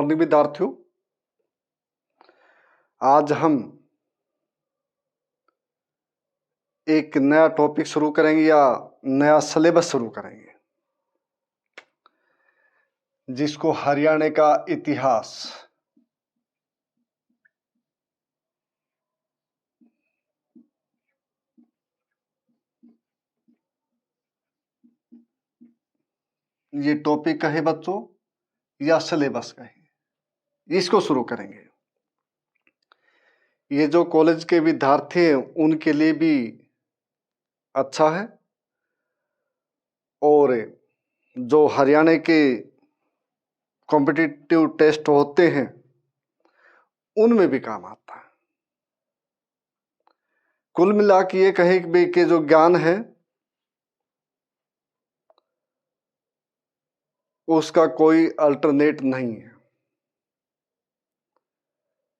Morning विद्यार्थियों। आज हम एक नया टॉपिक शुरू करेंगे या नया सिलेबस शुरू करेंगे, जिसको हरियाणा का इतिहास। ये टॉपिक का है बच्चों या सिलेबस का है, इसको शुरू करेंगे। ये जो कॉलेज के विद्यार्थी हैं उनके लिए भी अच्छा है, और जो हरियाणा के कॉम्पिटिटिव टेस्ट होते हैं उनमें भी काम आता है। कुल मिला के ये कहें कि जो ज्ञान है उसका कोई अल्टरनेट नहीं है।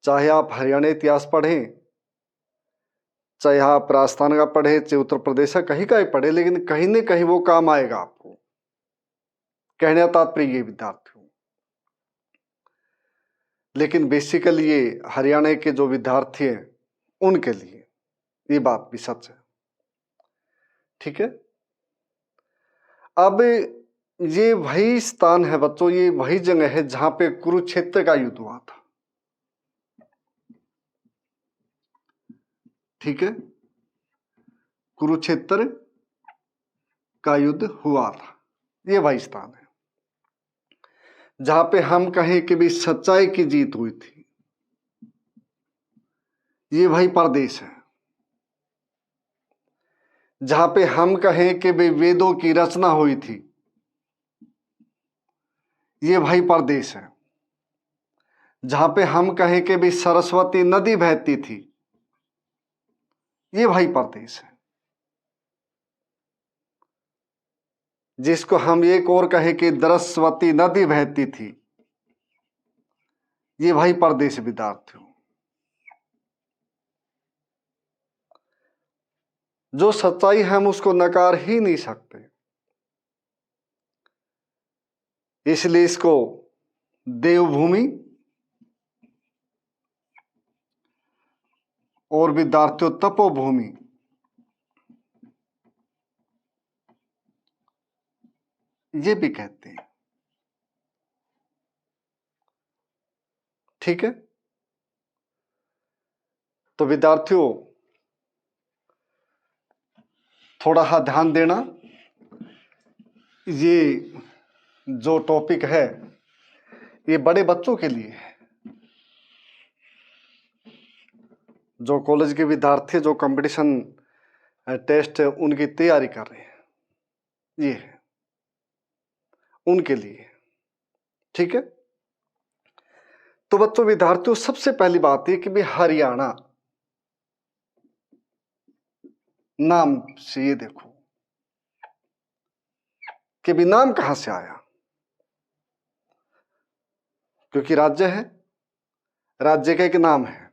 चाहे आप हरियाणा इतिहास पढ़ें, चाहे आप राजस्थान का पढ़े, चाहे उत्तर प्रदेश का कहीं का ही पढ़े, लेकिन कहीं न कहीं वो काम आएगा आपको। कहने का तात्पर्य ये विद्यार्थियों, लेकिन बेसिकली ये हरियाणा के जो विद्यार्थी हैं उनके लिए ये बात भी सच है। ठीक है, अब ये वही स्थान है बच्चों, ये वही जगह है जहां पे कुरुक्षेत्र का युद्ध हुआ था। ठीक है, कुरुक्षेत्र का युद्ध हुआ था, ये वही स्थान है जहां पे हम कहें कि भी सच्चाई की जीत हुई थी। ये वही प्रदेश है जहां पे हम कहें कि भी वेदों की रचना हुई थी। ये वही प्रदेश है जहां पे हम कहें कि भी सरस्वती नदी बहती थी। ये वही प्रदेश है जिसको हम एक और कहें कि सरस्वती नदी बहती थी। ये वही प्रदेश विद्यार्थियों, जो सच्चाई है हम उसको नकार ही नहीं सकते। इसलिए इसको देवभूमि और विद्यार्थियों तपोभूमि ये भी कहते हैं। ठीक है, तो विद्यार्थियों थोड़ा सा ध्यान देना। ये जो टॉपिक है ये बड़े बच्चों के लिए है, जो कॉलेज के विद्यार्थी जो कंपटीशन टेस्ट उनकी तैयारी कर रहे हैं, ये है उनके लिए। ठीक है, तो बच्चों विद्यार्थियों सबसे पहली बात है कि भाई हरियाणा नाम से ये देखो कि भी नाम कहां से आया, क्योंकि राज्य है, राज्य का एक नाम है।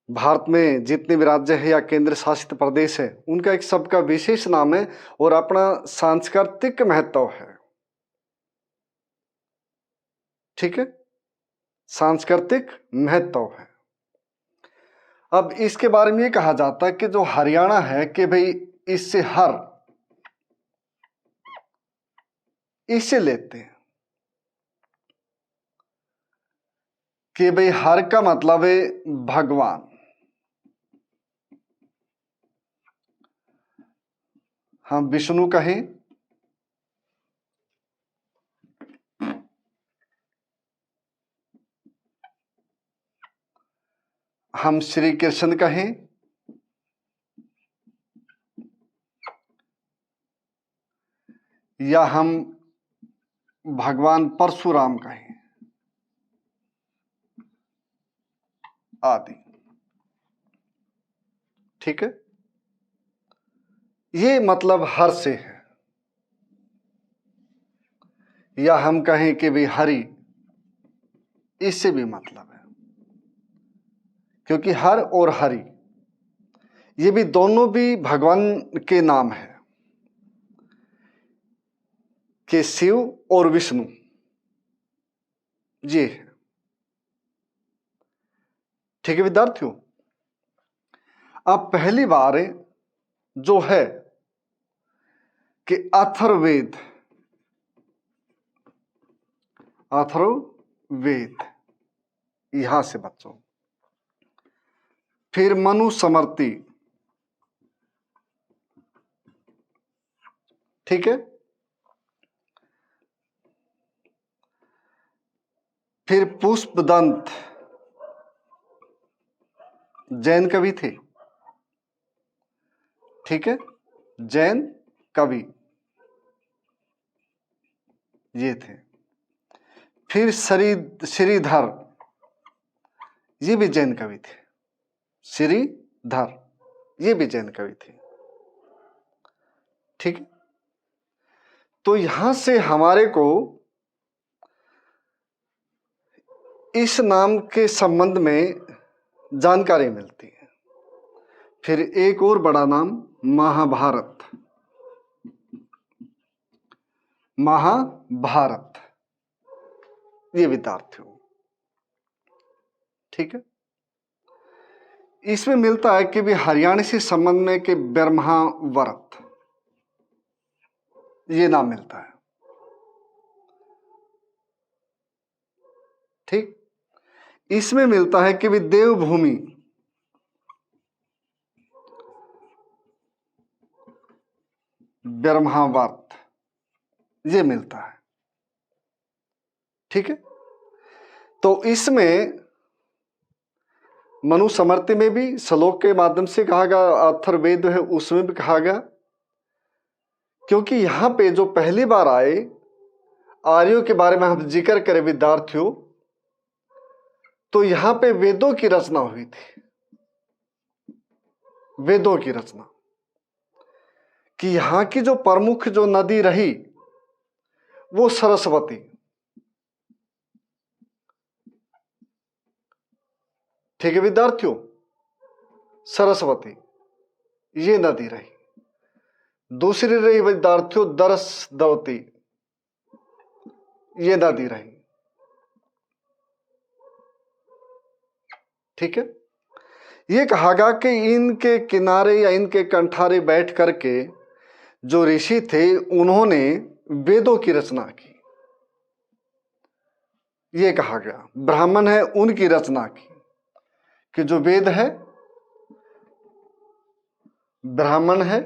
भारत में जितने भी राज्य है या केंद्र शासित प्रदेश है उनका एक सबका विशेष नाम है और अपना सांस्कृतिक महत्व है। ठीक है, सांस्कृतिक महत्व है। अब इसके बारे में ये कहा जाता है कि जो हरियाणा है कि भाई इससे हर, इससे लेते हैं कि भाई हर का मतलब है भगवान। हम विष्णु कहें, हम श्री कृष्ण कहें, या हम भगवान परशुराम कहें आदि। ठीक है, ये मतलब हर से है, या हम कहें कि भी हरि, इससे भी मतलब है, क्योंकि हर और हरि ये भी दोनों भी भगवान के नाम है कि शिव और विष्णु ये है। ठीक है विद्यार्थियों, अब पहली बार जो है कि अथर्ववेद, अथर्ववेद यहां से बच्चों, फिर मनुस्मृति, ठीक है, फिर पुष्पदंत, जैन कवि थे, ठीक है, जैन कवि ये थे। फिर श्रीधर, ये भी जैन कवि थे, श्रीधर ये भी जैन कवि थे, ठीक है। तो यहां से हमारे को इस नाम के संबंध में जानकारी मिलती है। फिर एक और बड़ा नाम महाभारत, महाभारत ये विद्यार्थियों, ठीक है। इसमें मिलता है कि भी हरियाणा से संबंध में कि ब्रह्मावर्त ये नाम मिलता है, ठीक। इसमें मिलता है कि भी देवभूमि, ब्रह्मावर्त ये मिलता है, ठीक है। तो इसमें मनुस्मृति में भी श्लोक के माध्यम से कहा गया, अथर्ववेद है उसमें भी कहा गया, क्योंकि यहां पे जो पहली बार आए आर्यों के बारे में हम जिक्र करें विद्यार्थियों, तो यहां पे वेदों की रचना हुई थी, वेदों की रचना, कि यहां की जो प्रमुख जो नदी रही वो सरस्वती, ठीक है विद्यार्थियों, सरस्वती ये नदी रही। दूसरी रही विद्यार्थियों दरसदवती, ये नदी रही, ठीक है। ये कहा गया कि इनके किनारे या इनके कंठारे बैठ करके जो ऋषि थे उन्होंने वेदों की रचना की, ये कहा गया। ब्राह्मण है उनकी रचना की, कि जो वेद है ब्राह्मण है,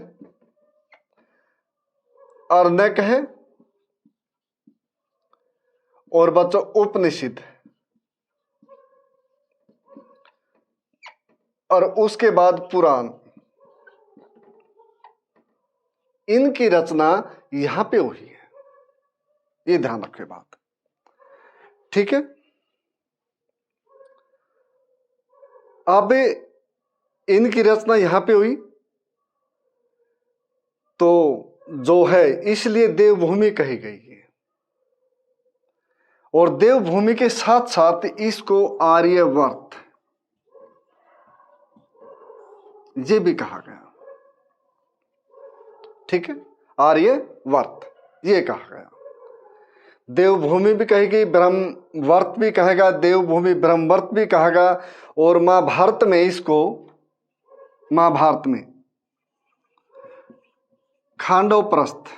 अर्णक है, और बच्चों उपनिषद, और उसके बाद पुराण, इनकी रचना यहां पे हुई है, ये ध्यान रखे बात, ठीक है। अब इनकी रचना यहां पे हुई तो जो है इसलिए देवभूमि कही गई है, और देवभूमि के साथ साथ इसको आर्यवर्त ये भी कहा गया, ठीक है, आर्यवर्त ये कहा गया। देवभूमि भी कही गई, ब्रह्मवर्त भी कहेगा, देवभूमि ब्रह्मवर्त भी कहा गया। और महाभारत में इसको, महाभारत में खांडव प्रस्थ,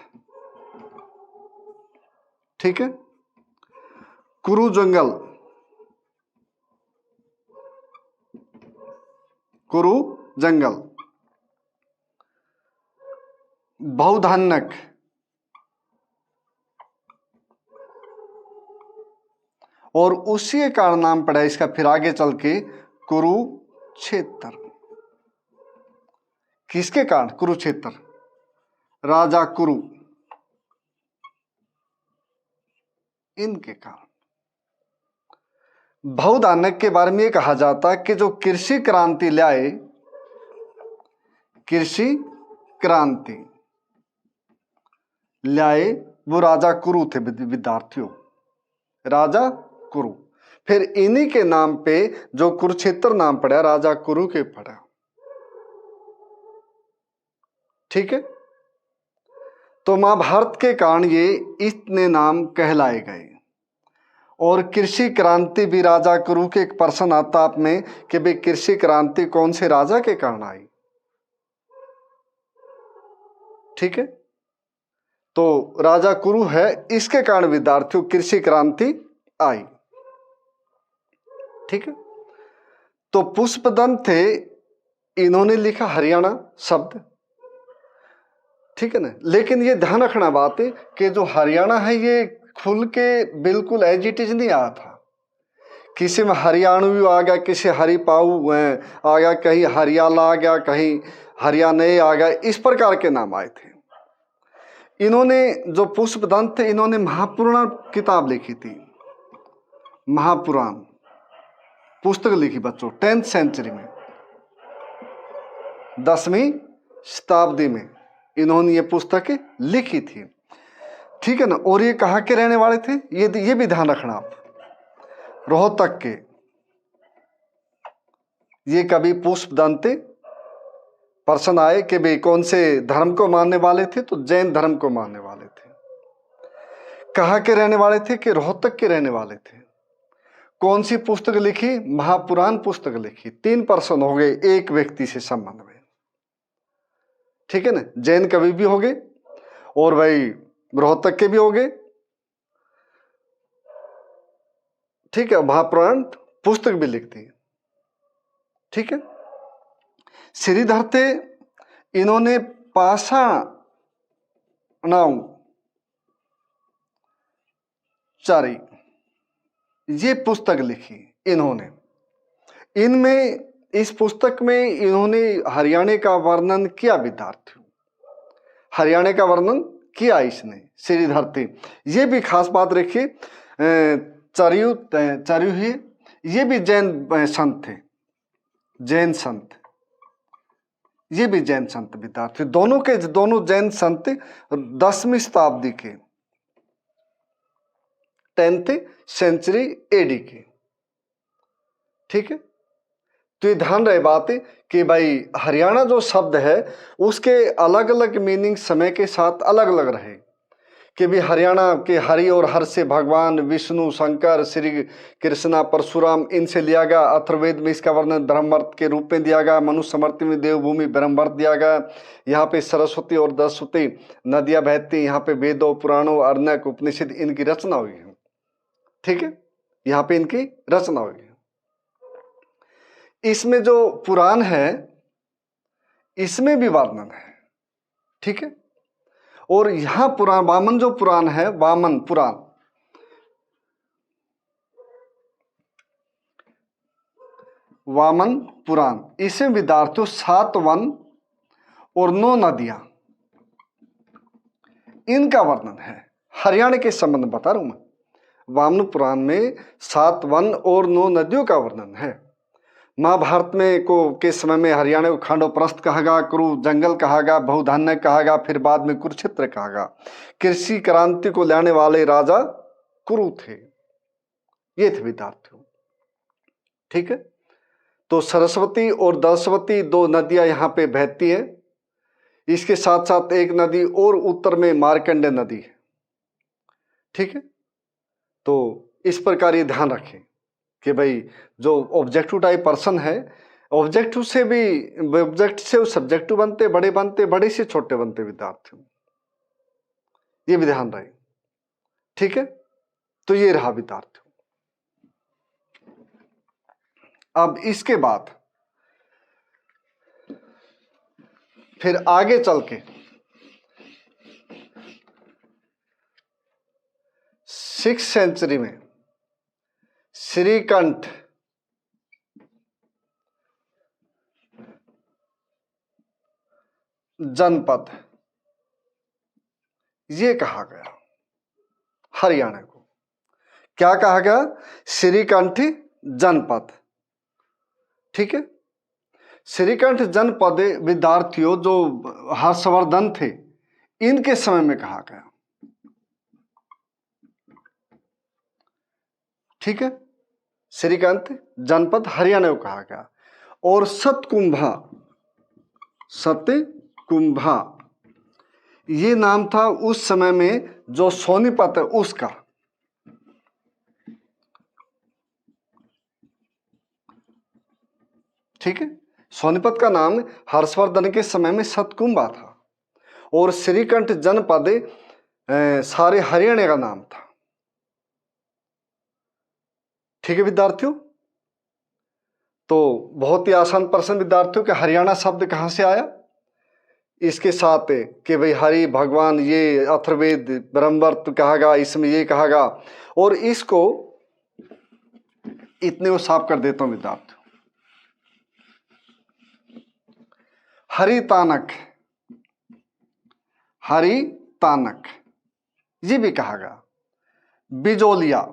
ठीक है, कुरु जंगल, कुरु जंगल, बहुधान्यक, और उसी का नाम पड़ा इसका फिर आगे चल के कुरुक्षेत्र। किसके कारण कुरुक्षेत्र? राजा कुरु, इनके कारण। बहुधान्यक के बारे में यह कहा जाता है कि जो कृषि क्रांति लाए, कृषि क्रांति लाए वो राजा कुरु थे विद्यार्थियों, राजा कुरु। फिर इन्हीं के नाम पे जो कुरुक्षेत्र नाम पड़ा राजा कुरु के पड़ा, ठीक है। तो महाभारत के कारण ये इतने नाम कहलाए गए। और कृषि क्रांति भी राजा कुरु के एक प्रश्न आता आप में कि भाई कृषि क्रांति कौन से राजा के कारण आई। ठीक है, तो राजा कुरु है, इसके कारण विद्यार्थियों कृषि क्रांति आई। ठीक है, तो पुष्पदंत थे, इन्होंने लिखा हरियाणा शब्द। ठीक है ना, लेकिन ये ध्यान रखना बात है कि जो हरियाणा है ये खुल के बिल्कुल एज इट इज नहीं आया था। किसी में हरियाणवी आ गया, किसी हरिपाऊ आ गया, कहीं हरियाला आ गया, कहीं हरियाणे आ गया, इस प्रकार के नाम आए थे। इन्होंने जो पुष्पदंत थे, इन्होंने महापुराण किताब लिखी थी। महापुराण पुस्तक लिखी बच्चों 10th सेंचुरी में, 10वीं शताब्दी में इन्होंने ये पुस्तक लिखी थी। ठीक है ना, और ये कहाँ के रहने वाले थे, ये भी ध्यान रखना आप। रोहतक के ये कवि पुष्पदंत प्रश्न आए कि भाई कौन से धर्म को मानने वाले थे, तो जैन धर्म को मानने वाले थे। कहाँ के रहने वाले थे कि रोहतक के रहने वाले थे। कौन सी पुस्तक लिखी, महापुराण पुस्तक लिखी। 3 प्रश्न हो गए एक व्यक्ति से संबंध में। ठीक है ना, जैन कवि भी हो गए और भाई रोहतक के भी हो गए। ठीक है, महापुराण पुस्तक भी लिखती है। ठीक है, श्रीधर थे, इन्होंने पाषाणचारी ये पुस्तक लिखी इन्होंने। इनमें इस पुस्तक में इन्होंने हरियाणा का वर्णन किया विद्यार्थियों, हरियाणा का वर्णन किया इसने श्रीधर थे। ये भी खास बात रखिए, चरयू ही ये भी जैन संत थे, जैन संत, ये भी जैन संत विद्यार्थी। दोनों जैन संत 10वीं शताब्दी के, 10th सेंचुरी एडी के। ठीक है, तो ये ध्यान रहे बात है कि भाई हरियाणा जो शब्द है उसके अलग अलग मीनिंग समय के साथ अलग अलग रहे। कि भी हरियाणा के हरि और हर से भगवान विष्णु, शंकर, श्री कृष्णा, परशुराम, इनसे लिया गया। अथर्ववेद में इसका वर्णन ब्रह्मवर्त के रूप में दिया गया। मनुस्मृति में देवभूमि ब्रह्मवर्त दिया गया। यहाँ पे सरस्वती और सरस्वती नदियाँ बहती, यहाँ पे वेदों, पुराणों, अर्णक, उपनिषद इनकी रचना हुई है। ठीक है, यहाँ पे इनकी रचना हुई है। इसमें जो पुराण है इसमें भी वर्णन है। ठीक है, और यहां पुराण वामन जो पुराण है, वामन पुराण, वामन पुराण, इसमें विद्यार्थियों 7 वन और 9 नदियां इनका वर्णन है। हरियाणा के संबंध बता रहा हूं मैं। वामन पुराण में 7 वन और 9 नदियों का वर्णन है। महाभारत में के समय में हरियाणा को खांडोप्रस्थ कहा गया, कुरु जंगल कहा गया, बहुधान्य कहा गया, फिर बाद में कुरुक्षेत्र कहा गया। कृषि क्रांति को लाने वाले राजा कुरु थे, ये थे विद्यार्थियों। ठीक है, तो सरस्वती और दशवती 2 नदियां यहाँ पे बहती है। इसके साथ साथ एक नदी और उत्तर में मार्कंडेय नदी है। ठीक है, तो इस प्रकार ये ध्यान रखें कि भाई जो ऑब्जेक्टिव टाइप पर्सन है, ऑब्जेक्टिव से सब्जेक्टिव बनते, बड़े से छोटे बनते विद्यार्थियों, ये भी ध्यान रहे। ठीक है, तो ये रहा विद्यार्थियों। अब इसके बाद फिर आगे चल के 6th सेंचुरी में श्रीकंठ जनपद ये कहा गया। हरियाणा को क्या कहा गया, श्रीकंठ जनपद। ठीक है, श्रीकंठ जनपद विद्यार्थियों जो हर्षवर्धन थे इनके समय में कहा गया। ठीक है, श्रीकंठ जनपद हरियाणा को कहा गया। और सतकुंभा ये नाम था उस समय में जो सोनीपत है उसका। ठीक है। सोनीपत का नाम हर्षवर्धन के समय में सतकुंभा था और श्रीकंठ जनपद सारे हरियाणा का नाम था। ठीक है विद्यार्थियों, तो बहुत ही आसान प्रश्न विद्यार्थियों कि हरियाणा शब्द कहां से आया। इसके साथ कि भाई हरि भगवान, ये अथर्ववेद ब्रह्मवर्त कहागा, इसमें ये कहागा, और इसको इतने को साफ कर देता हूं विद्यार्थियों। हरितानक, हरितानक ये भी कहागा। बिजोलिया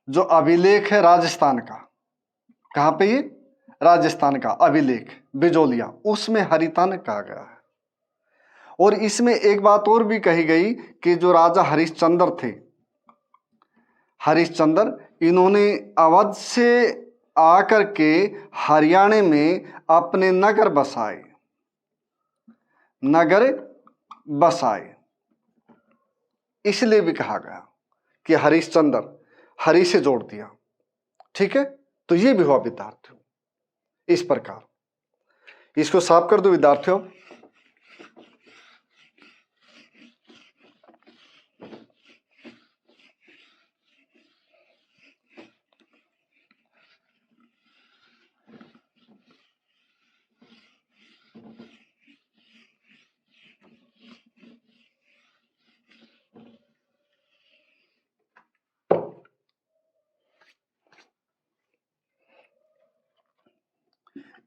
जो अभिलेख है राजस्थान का, कहां पे ये, राजस्थान का अभिलेख बिजोलिया, उसमें हरितानक कहा गया है। और इसमें एक बात और भी कही गई कि जो राजा हरिश्चंद्र थे, हरिश्चंद्र, इन्होंने अवध से आकर के हरियाणा में अपने नगर बसाए, नगर बसाए, इसलिए भी कहा गया कि हरिश्चंद्र, हरि से जोड़ दिया। ठीक है, तो ये भी हुआ विद्यार्थियों इस प्रकार। इसको साफ कर दो विद्यार्थियों।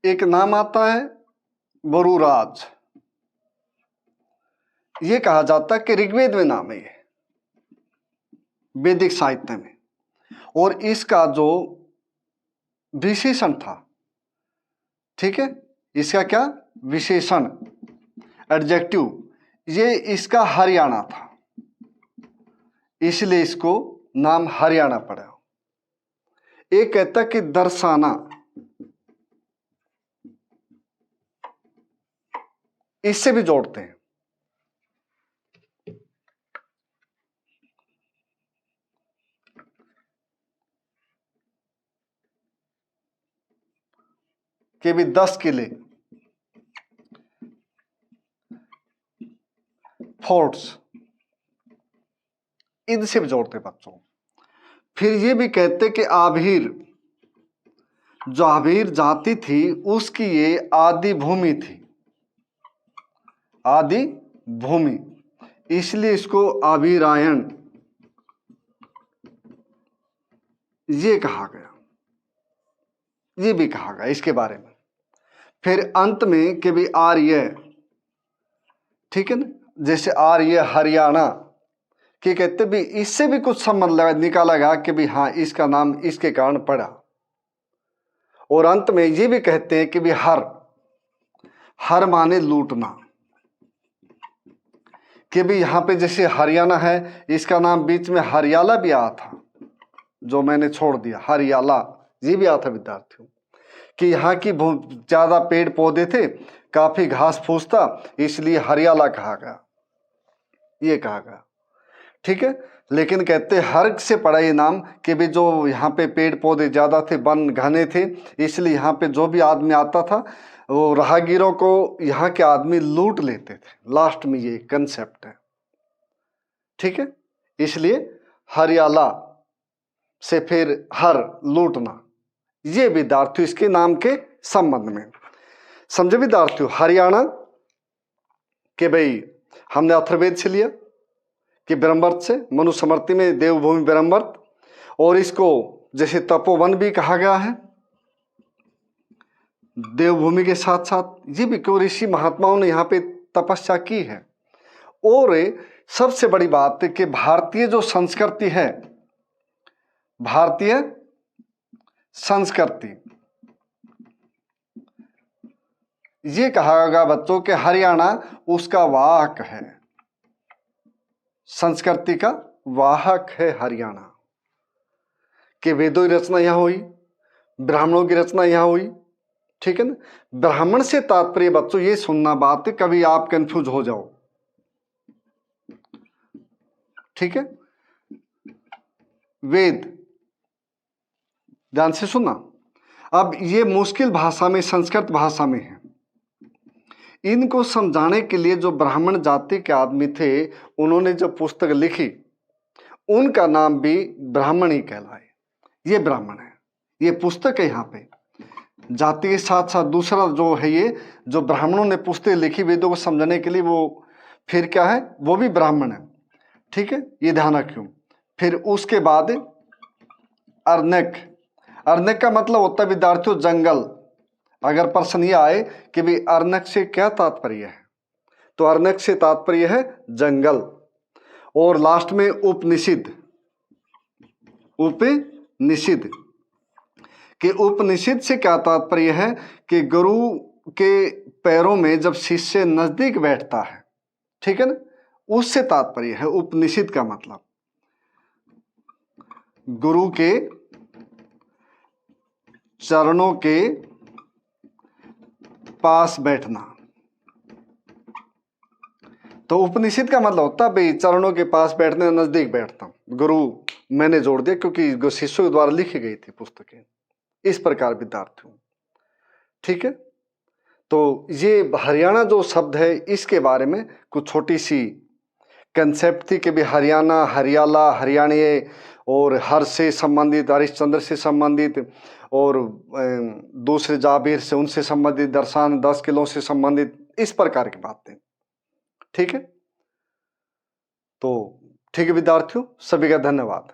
एक नाम आता है वरुराज, ये कहा जाता है कि ऋग्वेद में नाम है ये, वैदिक साहित्य में। और इसका जो विशेषण था, ठीक है, इसका क्या विशेषण, एडजेक्टिव, ये इसका हरियाणा था, इसलिए इसको नाम हरियाणा पड़ा। एक कहता कि दर्शाना, इससे भी जोड़ते हैं, कि भी 10 किले, फोर्ट्स, इनसे भी जोड़ते बच्चों। फिर ये भी कहते कि आभीर, जो आभीर जाति थी उसकी ये आदि भूमि थी, आदि भूमि, इसलिए इसको आभीरायण ये कहा गया, ये भी कहा गया इसके बारे में। फिर अंत में कि भी आर्य, ठीक है ना, जैसे आर्य हरियाणा कि कहते भी इससे भी कुछ संबंध निकाला गया कि भी हाँ इसका नाम इसके कारण पड़ा। और अंत में ये भी कहते हैं कि भी हर, हर माने लूटना, कि भी यहां पे जैसे हरियाणा है, इसका नाम बीच में हरियाला भी आया था, जो मैंने छोड़ दिया, हरियाला ये भी आया था विद्यार्थियों, कि यहाँ की ज्यादा पेड़ पौधे थे, काफी घास फूस था, इसलिए हरियाला कहा गया, ये कहा गया। ठीक है, लेकिन कहते हर से पड़ा ये नाम कि भी जो यहाँ पे पेड़ पौधे ज्यादा थे, वन घने थे, इसलिए यहाँ पे जो भी आदमी आता था वो राहगीरों को यहाँ के आदमी लूट लेते थे। लास्ट में ये कंसेप्ट है, ठीक है, इसलिए हरियाला से फिर हर लूटना, ये विद्यार्थियों इसके नाम के संबंध में समझे विद्यार्थियों। हरियाणा के भाई हमने अथर्ववेद से लिया कि ब्रह्मवर्त से, मनुस्मृति में देवभूमि ब्रह्मवर्त, और इसको जैसे तपोवन भी कहा गया है देवभूमि के साथ साथ, ये भी क्यों ऋषि महात्माओं ने यहाँ पे तपस्या की है। और सबसे बड़ी बात है कि भारतीय जो संस्कृति है, भारतीय संस्कृति, ये कहा गया बच्चों के हरियाणा उसका वाहक है, संस्कृति का वाहक है हरियाणा। कि वेदों की रचना यहां हुई, ब्राह्मणों की रचना यहां हुई, ठीक है ना। ब्राह्मण से तात्पर्य बच्चों ये सुनना बात है, कभी आप कंफ्यूज हो जाओ, ठीक है। वेद ध्यान से सुनना। अब ये मुश्किल भाषा में, संस्कृत भाषा में है। इनको समझाने के लिए जो ब्राह्मण जाति के आदमी थे, उन्होंने जो पुस्तक लिखी, उनका नाम भी ब्राह्मण ही कहलाए। ये ब्राह्मण है, ये पुस्तक है। यहाँ पे जाति के साथ साथ दूसरा जो है, ये जो ब्राह्मणों ने पुस्तक लिखी वेदों को समझने के लिए, वो फिर क्या है, वो भी ब्राह्मण है। ठीक है, ये ध्यान रखियो। फिर उसके बाद अर्णक। अर्णक का मतलब होता है विद्यार्थियों जंगल। अगर प्रश्न ये आए कि भाई अर्णक से क्या तात्पर्य है, तो अर्णक से तात्पर्य है जंगल। और लास्ट में उपनिषद। उपनिषद कि उपनिषद से क्या तात्पर्य है कि गुरु के पैरों में जब शिष्य नजदीक बैठता है, ठीक है ना, उससे तात्पर्य है उपनिषद का मतलब गुरु के चरणों के पास बैठना। तो उपनिषद का मतलब होता है भाई चरणों के पास बैठने, नजदीक बैठता हूं। गुरु मैंने जोड़ दिया क्योंकि शिष्यों के द्वारा लिखी गई थी पुस्तकें इस प्रकार विद्यार्थियों। ठीक है, तो ये हरियाणा जो शब्द है, इसके बारे में कुछ छोटी सी कंसेप्ट थी कि भी हरियाणा, हरियाला, हरियाणीय और हर से संबंधित, हरिश्चंद्र से संबंधित, और दूसरे जाबीर से, उनसे संबंधित, दर्शन 10 किलो से संबंधित, इस प्रकार की बातें। ठीक है, तो ठीक है विद्यार्थियों, सभी का धन्यवाद।